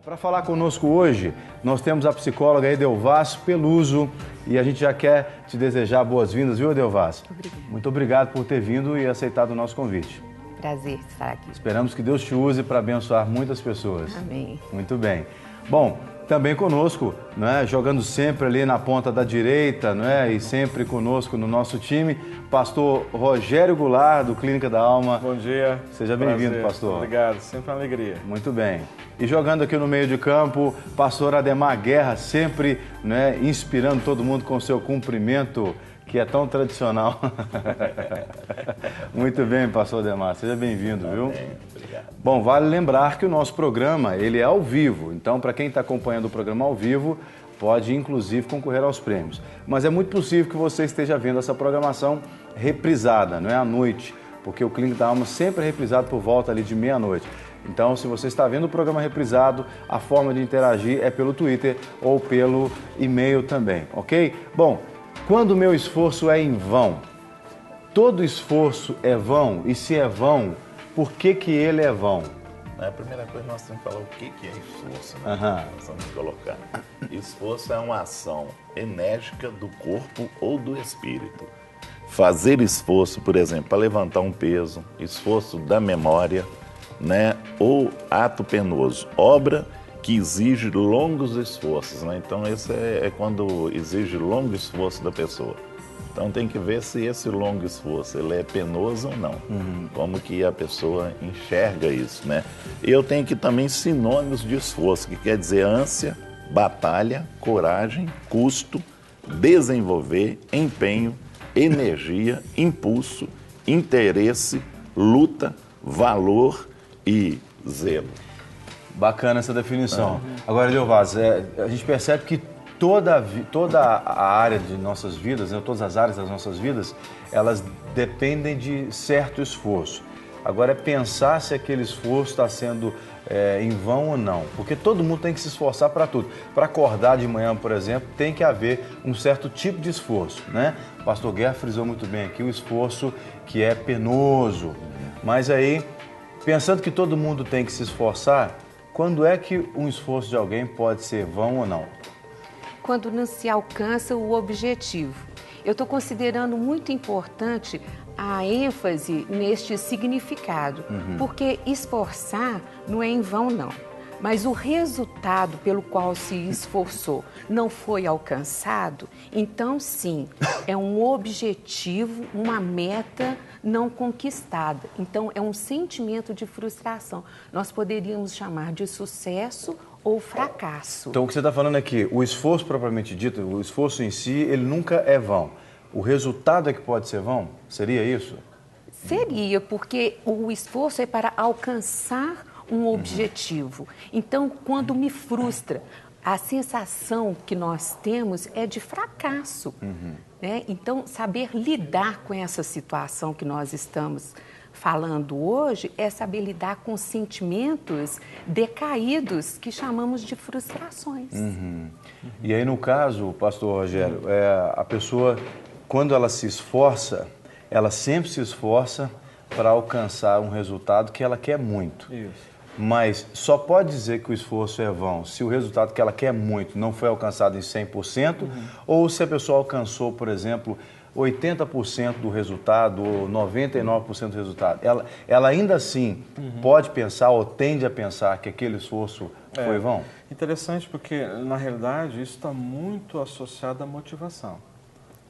Para falar conosco hoje, nós temos a psicóloga Edelvaz Peluso e a gente já quer te desejar boas-vindas, viu, Edelvaz? Obrigada. Muito obrigado por ter vindo e aceitado o nosso convite. Prazer estar aqui. Esperamos que Deus te use para abençoar muitas pessoas. Amém. Muito bem. Bom, também conosco, né, jogando sempre ali na ponta da direita, né, e sempre conosco no nosso time, pastor Rogério Goulart, do Clínica da Alma. Bom dia. Seja bem-vindo, pastor. Obrigado, sempre uma alegria. Muito bem. E jogando aqui no meio de campo, pastor Ademar Guerra, sempre, né, inspirando todo mundo com o seu cumprimento, que é tão tradicional. Muito bem, pastor Ademar, seja bem-vindo, viu? Obrigado. Bom, vale lembrar que o nosso programa, ele é ao vivo, então para quem está acompanhando o programa ao vivo, pode inclusive concorrer aos prêmios. Mas é muito possível que você esteja vendo essa programação reprisada, não é à noite, porque o Clínica da Alma sempre é reprisado por volta ali de meia-noite. Então, se você está vendo o programa reprisado, a forma de interagir é pelo Twitter ou pelo e-mail também, ok? Bom, quando o meu esforço é em vão, todo esforço é vão, e se é vão, por que ele é vão? A primeira coisa nós temos que falar o que é esforço, né? Nós vamos colocar. Esforço é uma ação enérgica do corpo ou do espírito. Fazer esforço, por exemplo, para levantar um peso, esforço da memória, né? Ou ato penoso, obra que exige longos esforços, né? Então esse é quando exige longo esforço da pessoa. Então tem que ver se esse longo esforço ele é penoso ou não. Como que a pessoa enxerga isso, né? Eu tenho aqui também sinônimos de esforço, que quer dizer ânsia, batalha, coragem, custo, desenvolver, empenho, energia, impulso, interesse, luta, valor e zelo. Bacana essa definição. Agora, Edelvaz, a gente percebe que toda a área de nossas vidas, né, todas as áreas das nossas vidas, elas dependem de certo esforço. Agora é pensar se aquele esforço está sendo em vão ou não, porque todo mundo tem que se esforçar para tudo. Para acordar de manhã, por exemplo, tem que haver um certo tipo de esforço, né? O pastor Guerra frisou muito bem aqui o esforço que é penoso. Mas aí, pensando que todo mundo tem que se esforçar, quando é que um esforço de alguém pode ser vão ou não? Quando não se alcança o objetivo. Eu estou considerando muito importante a ênfase neste significado, porque esforçar não é em vão, não. Mas o resultado pelo qual se esforçou não foi alcançado, então sim, é um objetivo, uma meta não conquistada. Então é um sentimento de frustração. Nós poderíamos chamar de sucesso ou fracasso. Então o que você está falando é que o esforço propriamente dito, o esforço em si, ele nunca é vão. O resultado é que pode ser vão? Seria isso? Seria, porque o esforço é para alcançar um objetivo. Então, quando me frustra, a sensação que nós temos é de fracasso. Né? Então, saber lidar com essa situação que nós estamos falando hoje é saber lidar com sentimentos decaídos que chamamos de frustrações. E aí, no caso, pastor Rogério, a pessoa, quando ela se esforça, ela sempre se esforça para alcançar um resultado que ela quer muito. Isso. Mas só pode dizer que o esforço é vão se o resultado que ela quer muito não foi alcançado em 100%, ou se a pessoa alcançou, por exemplo, 80% do resultado ou 99% do resultado. Ela ainda assim pode pensar ou tende a pensar que aquele esforço foi vão? Interessante porque, na realidade, isso está muito associado à motivação.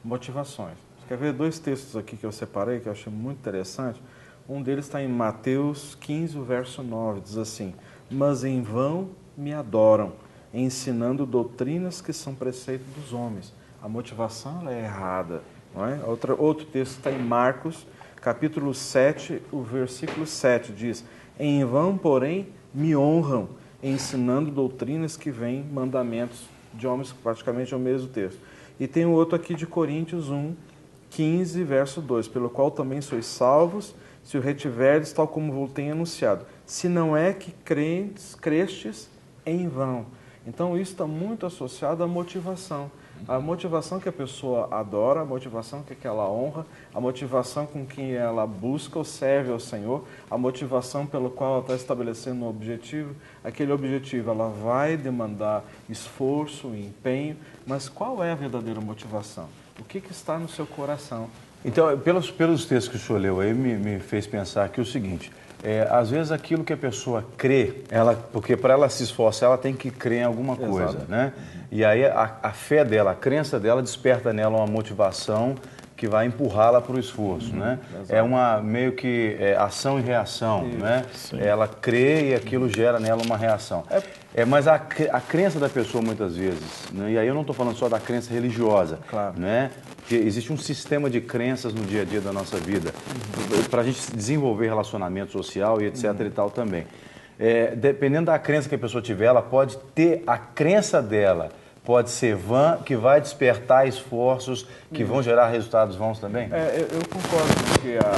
Motivações. Você quer ver dois textos aqui que eu separei, que eu achei muito interessante? Um deles está em Mateus 15, verso 9, diz assim: mas em vão me adoram, ensinando doutrinas que são preceito dos homens. A motivação ela é errada. Não é? Outro texto está em Marcos, capítulo 7, o versículo 7, diz: em vão, porém, me honram, ensinando doutrinas que vêm mandamentos de homens, praticamente é o mesmo texto. E tem o outro aqui de Coríntios 1, 15, verso 2, pelo qual também sois salvos, se o retiverdes, tal como vos tenho anunciado, se não é que crestes em vão. Então, isso está muito associado à motivação. A motivação que a pessoa adora, a motivação que ela honra, a motivação com que ela busca ou serve ao Senhor, a motivação pelo qual ela está estabelecendo um objetivo, aquele objetivo ela vai demandar esforço, empenho, mas qual é a verdadeira motivação? O que está no seu coração? Então, pelos textos que o senhor leu aí, me fez pensar que o seguinte, às vezes aquilo que a pessoa crê, porque para ela se esforçar, ela tem que crer em alguma coisa, né? E aí a fé dela, a crença dela desperta nela uma motivação que vai empurrá-la para o esforço, né? Exato. É uma meio que ação e reação, né? Ela crê e aquilo gera nela uma reação. Mas a crença da pessoa muitas vezes, né? E aí eu não estou falando só da crença religiosa, claro, né? Porque existe um sistema de crenças no dia a dia da nossa vida, para a gente desenvolver relacionamento social e etc e tal também. Dependendo da crença que a pessoa tiver, ela pode ter a crença dela, pode ser vã, que vai despertar esforços que vão gerar resultados vãos também? Eu concordo com o que a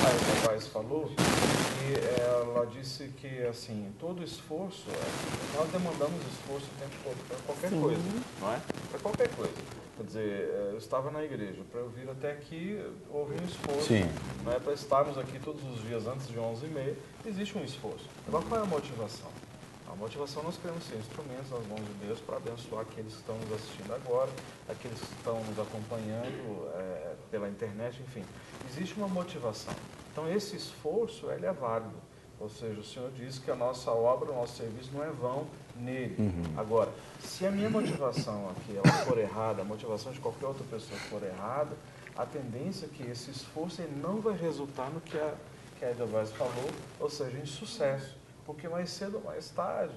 Eva Weiss falou, e ela disse que, assim, todo esforço, nós demandamos esforço o tempo todo para qualquer coisa, não é? Para qualquer coisa. Quer dizer, eu estava na igreja, para eu vir até aqui, houve um esforço, né, para estarmos aqui todos os dias antes de 11h30, existe um esforço. Agora, qual é a motivação? A motivação, nós queremos ser instrumentos nas mãos de Deus para abençoar aqueles que estão nos assistindo agora, aqueles que estão nos acompanhando pela internet, enfim. Existe uma motivação. Então, esse esforço, ele é válido. Ou seja, o Senhor diz que a nossa obra, o nosso serviço não é vão nele. Agora, se a minha motivação aqui ela for errada, a motivação de qualquer outra pessoa for errada, a tendência é que esse esforço ele não vai resultar no que a Eda Weiss falou, ou seja, em sucesso. Porque mais cedo ou mais tarde,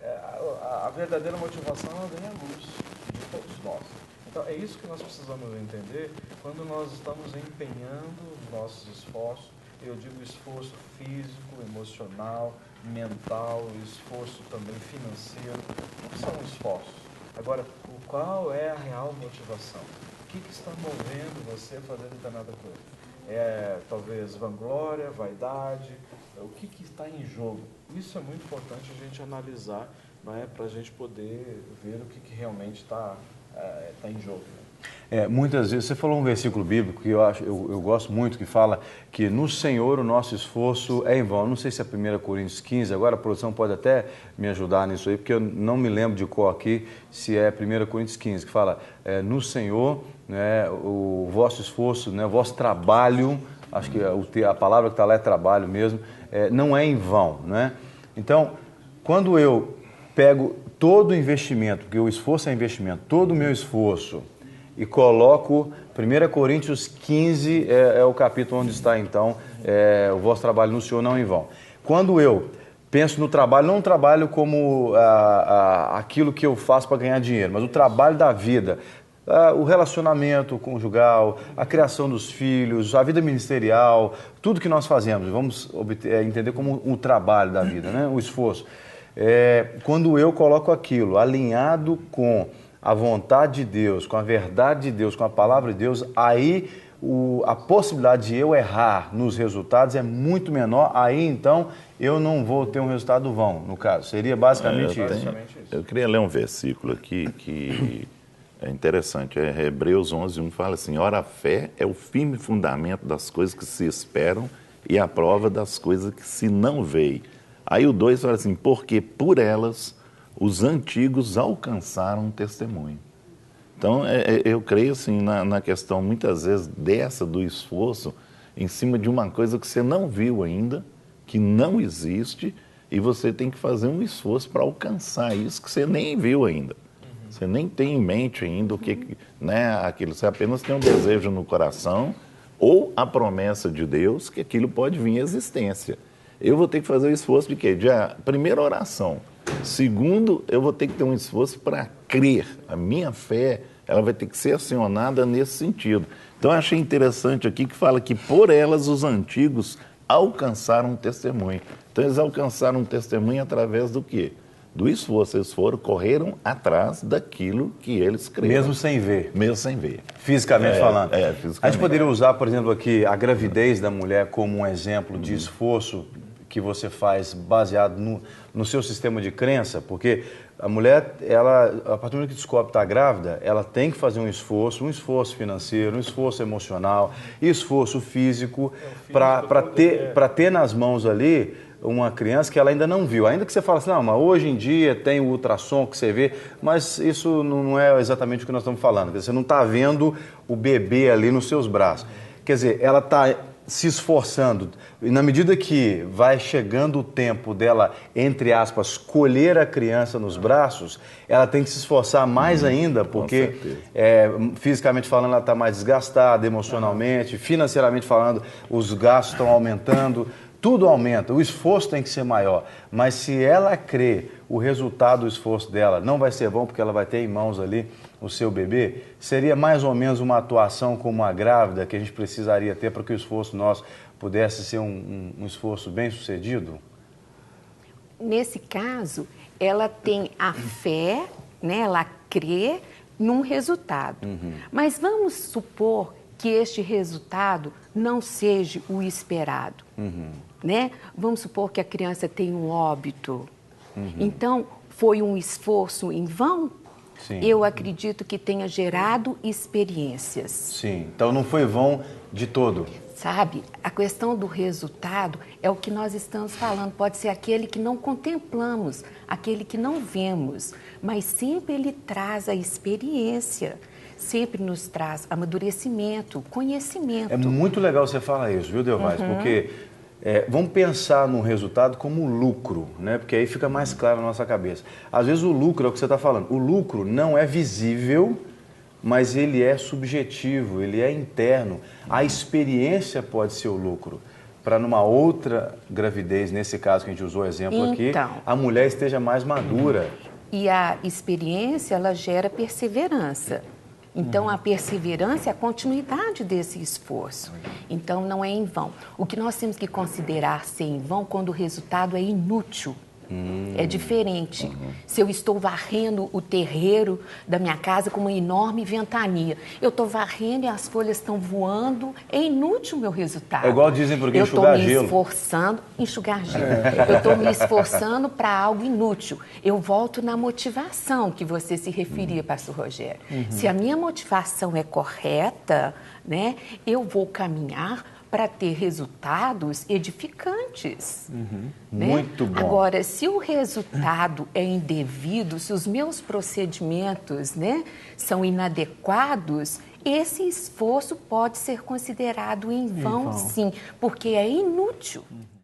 a verdadeira motivação ela vem à luz de todos nós. Então, é isso que nós precisamos entender quando nós estamos empenhando os nossos esforços. Eu digo esforço físico, emocional, mental, esforço também financeiro. O que são esforços? Agora, qual é a real motivação? O que está movendo você a fazer determinada coisa? Talvez vanglória, vaidade? O que está em jogo? Isso é muito importante a gente analisar, né, para a gente poder ver o que realmente está em jogo. Muitas vezes, você falou um versículo bíblico que eu gosto muito, que fala que no Senhor o nosso esforço é em vão. Não sei se é 1 Coríntios 15, agora a produção pode até me ajudar nisso aí, porque eu não me lembro de qual aqui, se é 1 Coríntios 15, que fala, no Senhor, né, o vosso esforço, né, o vosso trabalho, acho que a palavra que está lá é trabalho mesmo, não é em vão, né? Então, quando eu pego todo o investimento, porque o esforço é investimento, todo o meu esforço, e coloco 1 Coríntios 15, é o capítulo onde está então, o vosso trabalho no Senhor não em vão. Quando eu penso no trabalho, não um trabalho como aquilo que eu faço para ganhar dinheiro, mas o trabalho da vida, o relacionamento conjugal, a criação dos filhos, a vida ministerial, tudo que nós fazemos, vamos entender como um trabalho da vida, né? O esforço. Quando eu coloco aquilo alinhado com a vontade de Deus, com a verdade de Deus, com a palavra de Deus, aí a possibilidade de eu errar nos resultados é muito menor, aí então eu não vou ter um resultado vão, no caso. Seria basicamente isso. Eu queria ler um versículo aqui que é interessante, Hebreus 11:1 fala assim, ora a fé é o firme fundamento das coisas que se esperam e a prova das coisas que se não veem. Aí o 2 fala assim, porque por elas os antigos alcançaram um testemunho. Então, eu creio assim, na questão, muitas vezes, do esforço, em cima de uma coisa que você não viu ainda, que não existe, e você tem que fazer um esforço para alcançar isso que você nem viu ainda. Você nem tem em mente ainda o que, né, aquilo. Você apenas tem um desejo no coração, ou a promessa de Deus, que aquilo pode vir à existência. Eu vou ter que fazer o esforço de quê? Primeira oração. Segundo, eu vou ter que ter um esforço para crer. A minha fé, ela vai ter que ser acionada nesse sentido. Então, eu achei interessante aqui que fala que por elas os antigos alcançaram um testemunho. Então, eles alcançaram um testemunho através do quê? Do esforço. Eles correram atrás daquilo que eles creram. Mesmo sem ver. Mesmo sem ver. Fisicamente falando. Fisicamente. A gente poderia usar, por exemplo, aqui a gravidez da mulher como um exemplo de esforço que você faz baseado no seu sistema de crença? Porque a mulher, a partir do momento que descobre que está grávida, ela tem que fazer um esforço financeiro, um esforço emocional, esforço físico, para ter nas mãos ali uma criança que ela ainda não viu. Ainda que você fale assim, não, mas hoje em dia tem o ultrassom que você vê, mas isso não é exatamente o que nós estamos falando. Você não está vendo o bebê ali nos seus braços. Quer dizer, ela está se esforçando. E na medida que vai chegando o tempo dela, entre aspas, colher a criança nos braços, ela tem que se esforçar mais ainda, porque fisicamente falando ela está mais desgastada, emocionalmente, financeiramente falando, os gastos estão aumentando, tudo aumenta, o esforço tem que ser maior. Mas se ela crê o resultado do esforço dela não vai ser bom porque ela vai ter em mãos ali o seu bebê, seria mais ou menos uma atuação como uma grávida que a gente precisaria ter para que o esforço nosso pudesse ser um esforço bem sucedido? Nesse caso, ela tem a fé, né? Ela crê num resultado. Mas vamos supor que este resultado não seja o esperado. Né? Vamos supor que a criança tem um óbito. Então, foi um esforço em vão? Sim. Eu acredito que tenha gerado experiências. Sim, então não foi vão de todo. Sabe, a questão do resultado é o que nós estamos falando. Pode ser aquele que não contemplamos, aquele que não vemos, mas sempre ele traz a experiência, sempre nos traz amadurecimento, conhecimento. É muito legal você falar isso, viu, Delvais? Porque vamos pensar no resultado como lucro, né? Porque aí fica mais claro na nossa cabeça. Às vezes o lucro é o que você está falando. O lucro não é visível, mas ele é subjetivo, ele é interno. A experiência pode ser o lucro. Para numa outra gravidez, nesse caso que a gente usou o exemplo aqui, a mulher esteja mais madura. E a experiência, ela gera perseverança. Então, a perseverança é a continuidade desse esforço. Então, não é em vão. O que nós temos que considerar ser em vão quando o resultado é inútil. É diferente. Se eu estou varrendo o terreiro da minha casa com uma enorme ventania, eu estou varrendo e as folhas estão voando, é inútil o meu resultado. É igual dizem por aqui, enxugar gelo. Eu estou me esforçando, enxugar gelo. Eu estou me esforçando para algo inútil. Eu volto na motivação que você se referia, pastor Rogério. Se a minha motivação é correta, né, eu vou caminhar para ter resultados edificantes. Né? Muito bom. Agora, se o resultado é indevido, se os meus procedimentos, né, são inadequados, esse esforço pode ser considerado em vão, sim, porque é inútil.